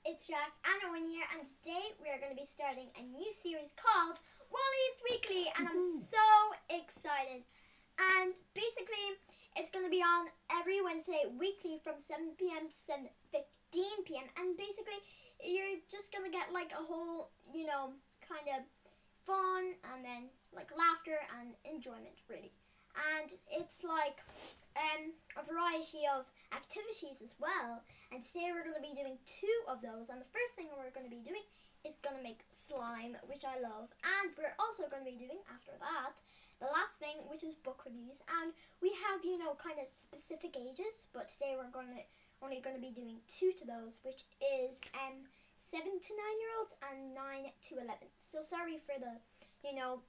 it's Jack and Eoin here, and today we are going to be starting a new series called Wallys Weekly, and I'm so excited. And basically, it's going to be on every Wednesday weekly from 7 p.m. to 7:15 p.m. And basically, you're just going to get like a whole, kind of fun and then like laughter and enjoyment, really. And it's like a variety of activities as well. And today we're going to be doing 2 of those. And the first thing we're going to be doing is going to make slime, which I love. And we're also going to be doing, after that, the last thing, which is book reviews. And we have, kind of specific ages. But today we're only going to be doing 2 to those, which is 7 to 9-year-olds and 9 to 11. So sorry for the,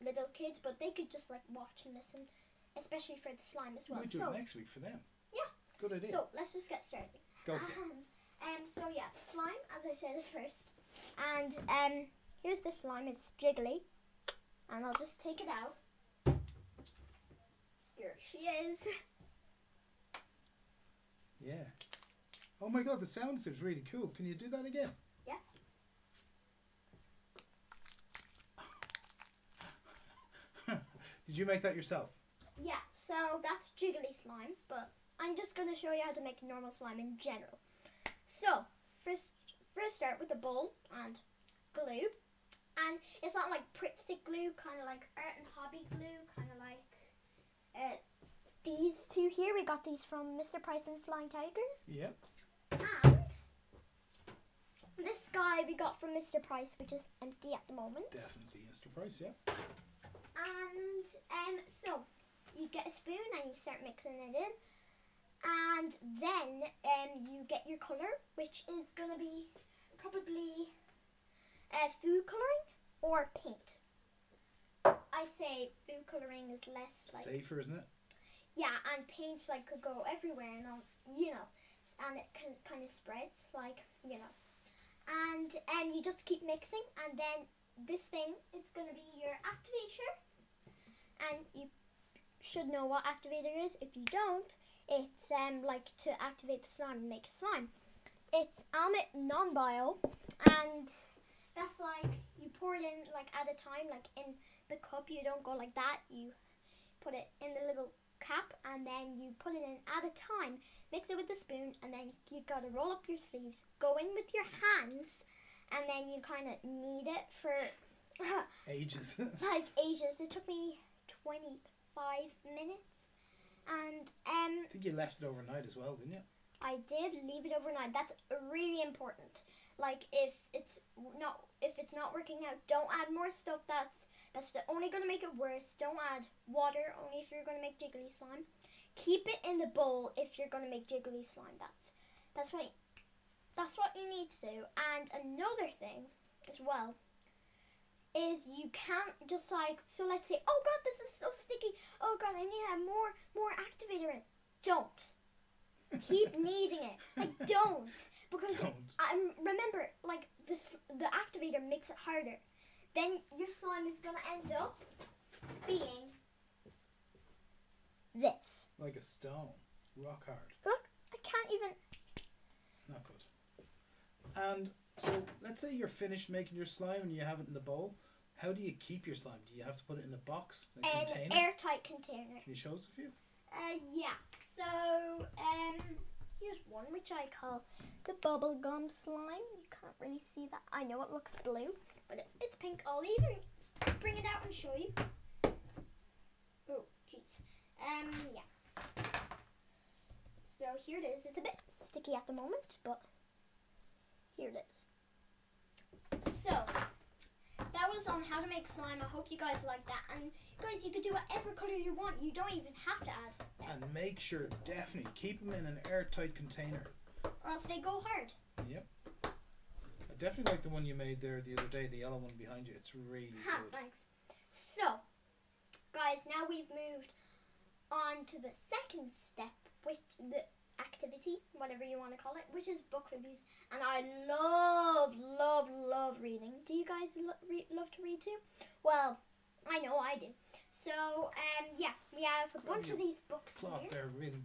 little kids, but they could just like watch and listen. Especially for the slime as well. We might do it next week for them. Yeah. Good idea. So let's just get started. Go for it. So yeah, slime, as I said, is first. And here's the slime. It's jiggly. And I'll just take it out. Here she is. Yeah. Oh my god, the sound is really cool. Can you do that again? Yeah. Did you make that yourself? Yeah, so that's jiggly slime, but I'm just going to show you how to make normal slime in general. So, first start with a bowl and glue. And it's not like Pritt Stick glue, kind of like Art and Hobby glue, kind of like these 2 here. We got these from Mr. Price and Flying Tigers. Yep. And this guy we got from Mr. Price, which is empty at the moment. Definitely Mr. Price, yeah. And so you get a spoon and you start mixing it in, and then you get your colour, which is going to be probably food colouring or paint. I say food colouring is less like safer, isn't it? Yeah, and paint like could go everywhere and all, and it can kind of spreads and you just keep mixing, and then this thing, it's going to be your activator, and you should know what activator is. If you don't, it's like to activate the slime and make a slime. It's Almit non-bio, and that's like you pour it in like at a time, like in the cup. You don't go like that. You put it in the little cap, and then you put it in at a time. Mix it with the spoon, and then you gotta roll up your sleeves, go in with your hands, and then you kind of knead it for ages. Like ages. It took me 25 minutes, and I think you left it overnight as well, didn't you? I did leave it overnight. That's really important. Like if it's not working out, don't add more stuff. That's only gonna make it worse. Don't add water only if you're gonna make jiggly slime. Keep it in the bowl if you're gonna make jiggly slime. That's what you need to do. And another thing as well is you can't just like, so let's say, oh god, this is so sticky. Oh god, I need to have more activator in it. Don't. Keep kneading it. Like, don't. Because remember, like, the activator makes it harder. Then your slime is going to end up being this. Like a stone. Rock hard. Look, I can't even... Not good. And so, let's say you're finished making your slime and you have it in the bowl. How do you keep your slime? Do you have to put it in the box? An container? Airtight container. Can you show us a few? Yeah. So, here's one which I call the bubblegum slime. You can't really see that. I know it looks blue, but it's pink. I'll even bring it out and show you. Oh, jeez. Yeah. So here it is. It's a bit sticky at the moment, but here it is. So, that was on how to make slime. I hope you guys like that. And guys, you could do whatever colour you want. You don't even have to add them. And make sure, definitely, keep them in an airtight container. Or else they go hard. Yep. I definitely like the one you made there the other day, the yellow one behind you. It's really good. Thanks. So, guys, now we've moved on to the second step, which the activity, whatever you want to call it, which is book reviews. And I love reading. Do you guys love to read too? Well, I know I do. So, yeah, we have a bunch of these books here. They're really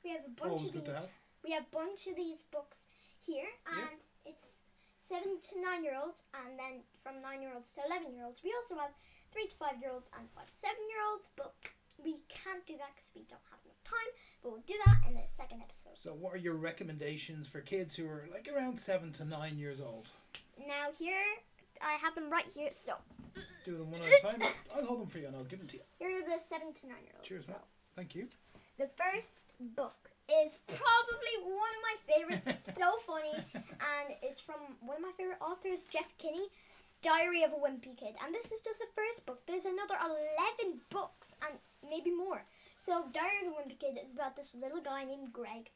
We have a bunch of these. We have a bunch of these books here, and it's 7 to 9-year-olds, and then from 9-year-olds to 11-year-olds. We also have 3 to 5-year-olds and 5 to 7-year-olds, but we can't do that because we don't have enough time. But we'll do that in the second episode. So what are your recommendations for kids who are like around 7 to 9 years old? Now here, I have them right here, so. Do them one at a time. I'll hold them for you and I'll give them to you. Here are the 7 to 9-year-olds. Cheers, so. man. Thank you. The first book is probably one of my favorites. It's so funny, and it's from one of my favorite authors, Jeff Kinney, Diary of a Wimpy Kid. And this is just the first book. There's another 11 books and maybe more. So Diary of a Wimpy Kid is about this little guy named Greg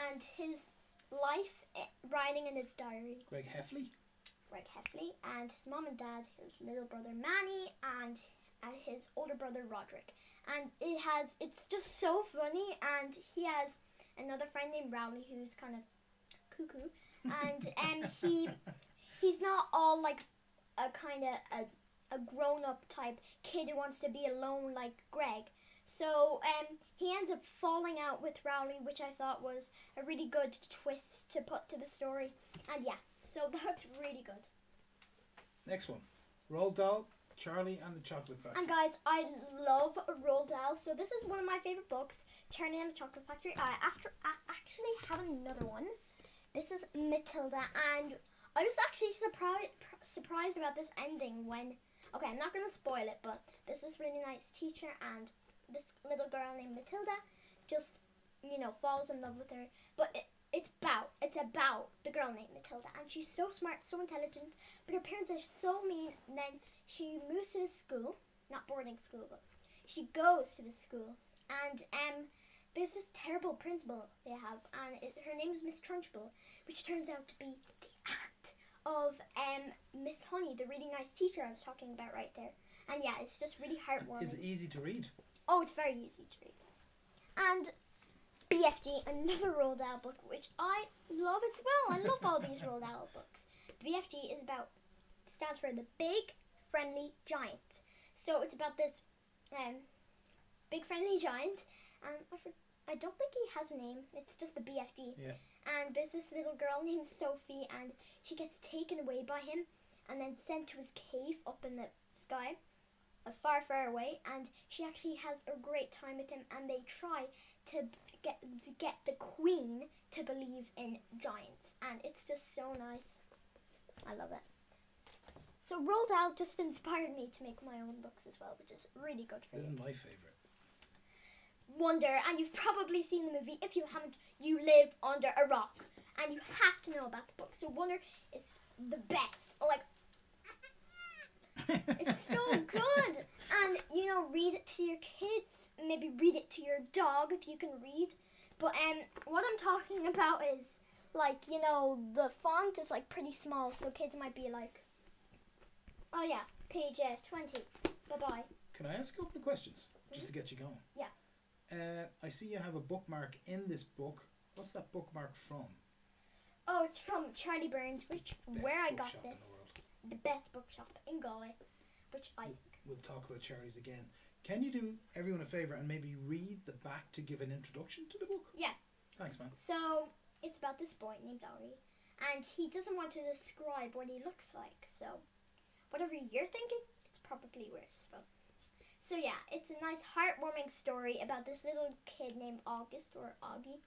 and his life writing in his diary. Greg Heffley, and his mom and dad, his little brother Manny, and his older brother Roderick. And it's just so funny, and he has another friend named Rowley who's kind of cuckoo, and he's not all like a kind of a grown-up type kid who wants to be alone like Greg. So he ends up falling out with Rowley, which I thought was a really good twist to put to the story. And yeah, so that's really good. Next one. Roald Dahl, Charlie and the Chocolate Factory. And guys, I love Roald Dahl, so this is one of my favorite books, Charlie and the Chocolate Factory. I actually have another one. This is Matilda, and I was actually surprised about this ending when, okay, I'm not going to spoil it, but this really nice teacher and this little girl named Matilda just, falls in love with her. But it's about the girl named Matilda, and she's so smart, so intelligent, but her parents are so mean. And then she moves to this school, not boarding school, but she goes to this school, and there's this terrible principal they have, and her name is Miss Trunchbull, which turns out to be the aunt of Miss Honey, the really nice teacher I was talking about right there. And yeah, it's just really heartwarming. Is it easy to read? Oh, it's very easy to read. And BFG, another Roald Dahl book, which I love as well. I love all these Roald Dahl books. The BFG stands for the Big Friendly Giant. So it's about this big friendly giant, and I don't think he has a name. It's just the BFG. Yeah. And there's this little girl named Sophie, and she gets taken away by him and then sent to his cave up in the sky, far, far away. And she actually has a great time with him, and they try to get the queen to believe in giants. And it's just so nice. I love it. So Roald Dahl just inspired me to make my own books as well, which is really good for you. This is my favourite. Wonder, and you've probably seen the movie. If you haven't, you live under a rock, and you have to know about the book. So Wonder is the best. Like, it's so good. And read it to your kids. Maybe read it to your dog if you can read. But what I'm talking about is the font is pretty small, so kids might be like, oh yeah, page 20. Bye bye. Can I ask a couple of questions just to get you going? Yeah. I see you have a bookmark in this book. What's that bookmark from? Oh, it's from Charlie Burns, where I got bookshop this. The best bookshop in Galway, which I think. We'll talk about Charlie's again. Can you do everyone a favour and maybe read the back to give an introduction to the book? Yeah. Thanks, man. So, it's about this boy named Larry, and he doesn't want to describe what he looks like, so whatever you're thinking, it's probably worse. So yeah, it's a nice heartwarming story about this little kid named August, or Augie,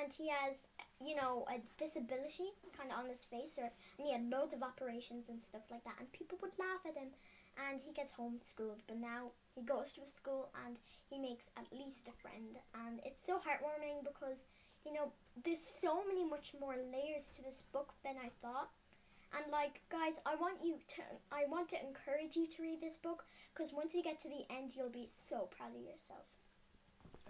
and he has, a disability kind of on his face, and he had loads of operations and stuff like that, and people would laugh at him, and he gets homeschooled, but now he goes to a school and he makes at least a friend, and it's so heartwarming because, there's so many much more layers to this book than I thought. And guys, I want to encourage you to read this book, because once you get to the end, you'll be so proud of yourself.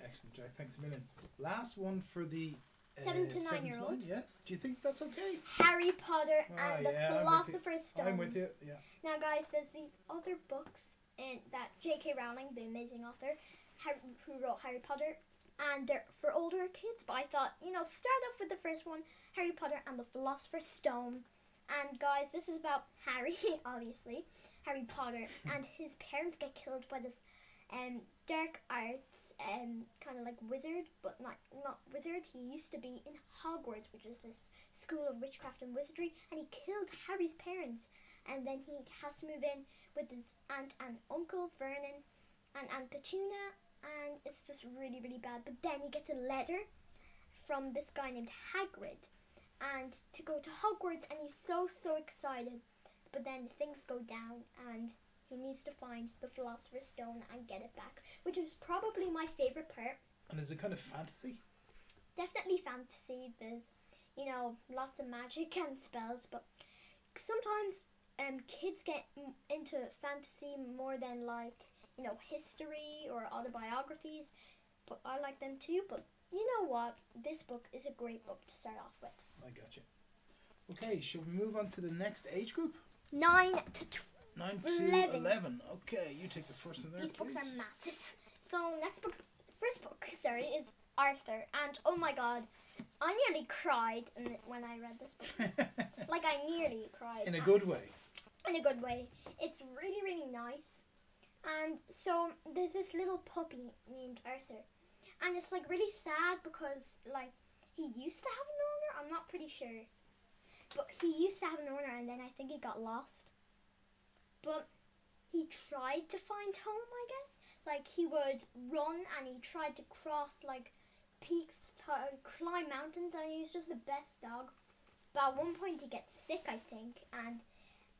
Excellent, Jack. Thanks a million. Last one for the 7 to 9-year-old. Yeah. Do you think that's okay? Harry Potter and the Philosopher's Stone. I'm with you. Yeah. Now, guys, there's these other books that J.K. Rowling, the amazing author, who wrote Harry Potter, and they're for older kids. But I thought, start off with the first one, Harry Potter and the Philosopher's Stone. And guys, this is about Harry, obviously, Harry Potter, and his parents get killed by this dark arts kind of like wizard, but not wizard. He used to be in Hogwarts, which is this school of witchcraft and wizardry, and he killed Harry's parents. And then he has to move in with his aunt and uncle Vernon and Aunt Petunia, and it's just really, really bad. But then he gets a letter from this guy named Hagrid, and to go to Hogwarts, and he's so excited. But then things go down, and he needs to find the Philosopher's Stone and get it back, which is probably my favourite part. And is it kind of fantasy? Definitely fantasy. There's, lots of magic and spells, but sometimes kids get into fantasy more than history or autobiographies, but I like them too. But you know what? This book is a great book to start off with. I got you. Okay, shall we move on to the next age group? 9 to 9 to 11. Okay, you take the first one there, These please. books are massive. So first book, is Arthur, and oh my god, I nearly cried when I read this book. Like, I nearly cried. In a good way. In a good way. It's really, really nice. And so there's this little puppy named Arthur, and it's really sad because he used to have an owner. I'm not pretty sure, but he used to have an owner, and then I think he got lost. But he tried to find home, I guess. He would run, and he tried to cross peaks, climb mountains, and he's just the best dog. But at one point he gets sick, I think, and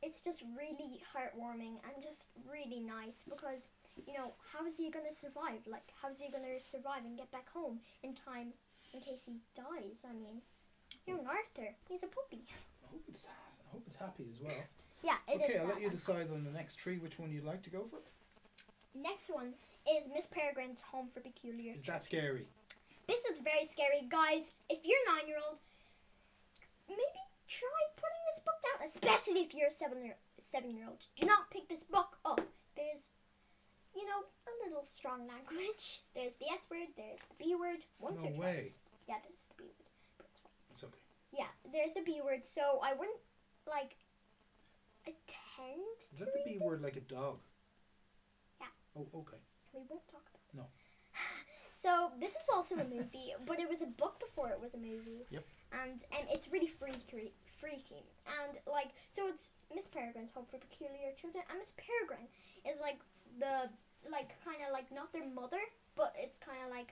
it's just really heartwarming and just really nice because, how is he going to survive? How is he going to survive and get back home in time in case he dies? I mean, young Arthur, he's a puppy. I hope it's happy as well. Yeah, it is. Okay, I'll let you decide on the next three which one you'd like to go for. Next one is Miss Peregrine's Home for Peculiar. Is that scary? This is very scary, guys. If you're a 9-year-old, maybe try putting this book down, especially if you're a 7-year-old. Do not pick this book up. There's, a little strong language. There's the S word, there's the B word. Once or twice. Way. Yeah, there's the B word, but it's fine. It's okay. Yeah, there's the B word, so I wouldn't, attend Is that the B word like a dog? Yeah. Oh, okay. We won't talk about it. No. So, this is also a movie, but it was a book before it was a movie. Yep. And it's really freaky. And, so it's Miss Peregrine's Home for Peculiar Children. And Miss Peregrine is, not their mother, but it's kind of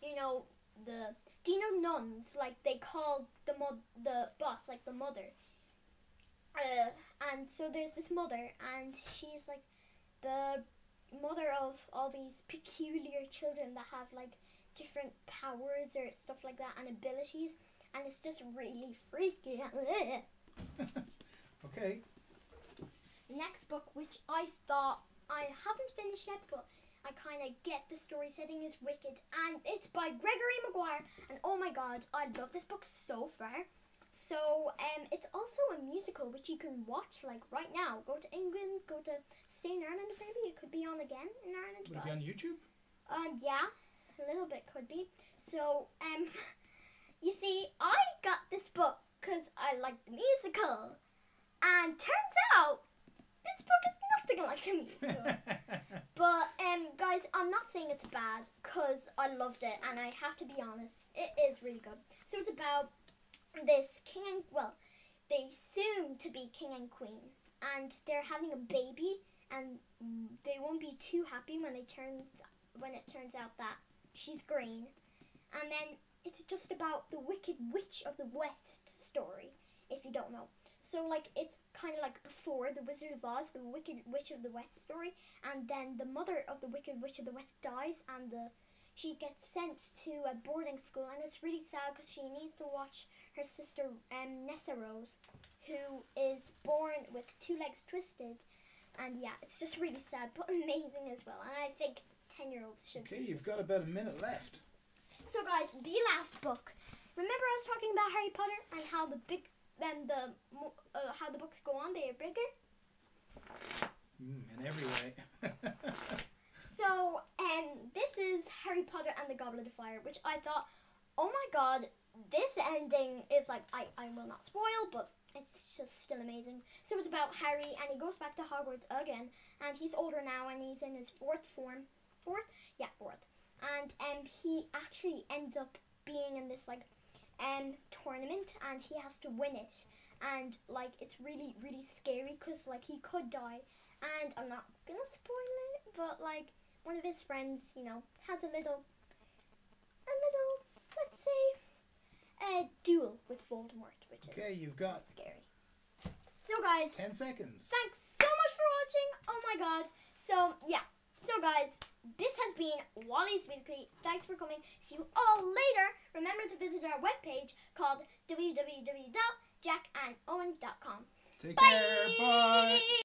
do you know nuns? They call the boss, the mother. And so there's this mother, and she's, the mother of all these peculiar children that have different powers or stuff like that and abilities, and it's just really freaky. Okay. Next book, which I thought I haven't finished yet, but I kind of get the story setting, is Wicked, and it's by Gregory Maguire, and oh my god, I love this book so far. So, it's also a musical which you can watch right now. Go to England, stay in Ireland maybe. It could be on again in Ireland. Would it be on YouTube? Yeah, a little bit could be. So, you see, I got this book because I like the musical. And turns out, this book is nothing like the musical. But, guys, I'm not saying it's bad because I loved it. And I have to be honest, it is really good. So, it's about this they soon to be king and queen, and they're having a baby, and they won't be too happy when it turns out that she's green. And then it's just about the Wicked Witch of the West story, if you don't know. So it's kind of before the Wizard of Oz, the Wicked Witch of the West story, and then the mother of the Wicked Witch of the West dies, and she gets sent to a boarding school, and it's really sad because she needs to watch her sister Nessa Rose, who is born with 2 legs twisted, and yeah, it's just really sad, but amazing as well, and I think 10-year-olds should. Okay, you've got about a minute left. So guys, the last book. Remember I was talking about Harry Potter and how how the books go on, they are bigger? In every way. So, this is Harry Potter and the Goblet of Fire, which I thought, oh my god, this ending is I will not spoil, but it's just still amazing. So it's about Harry, and he goes back to Hogwarts again, and he's older now, and he's in his fourth form. Fourth? Yeah, fourth. and he actually ends up being in this like tournament, and he has to win it, and like it's really really scary because like he could die, and I'm not gonna spoil it, but like one of his friends, you know, has a little let's say a duel with Voldemort, which is you've got scary. So guys, 10 seconds. thanks so much for watching. Oh my god. So yeah. So guys, this has been Wallys Weekly. Thanks for coming. See you all later. Remember to visit our webpage called www.jackandowen.com. Take Bye. care. Bye.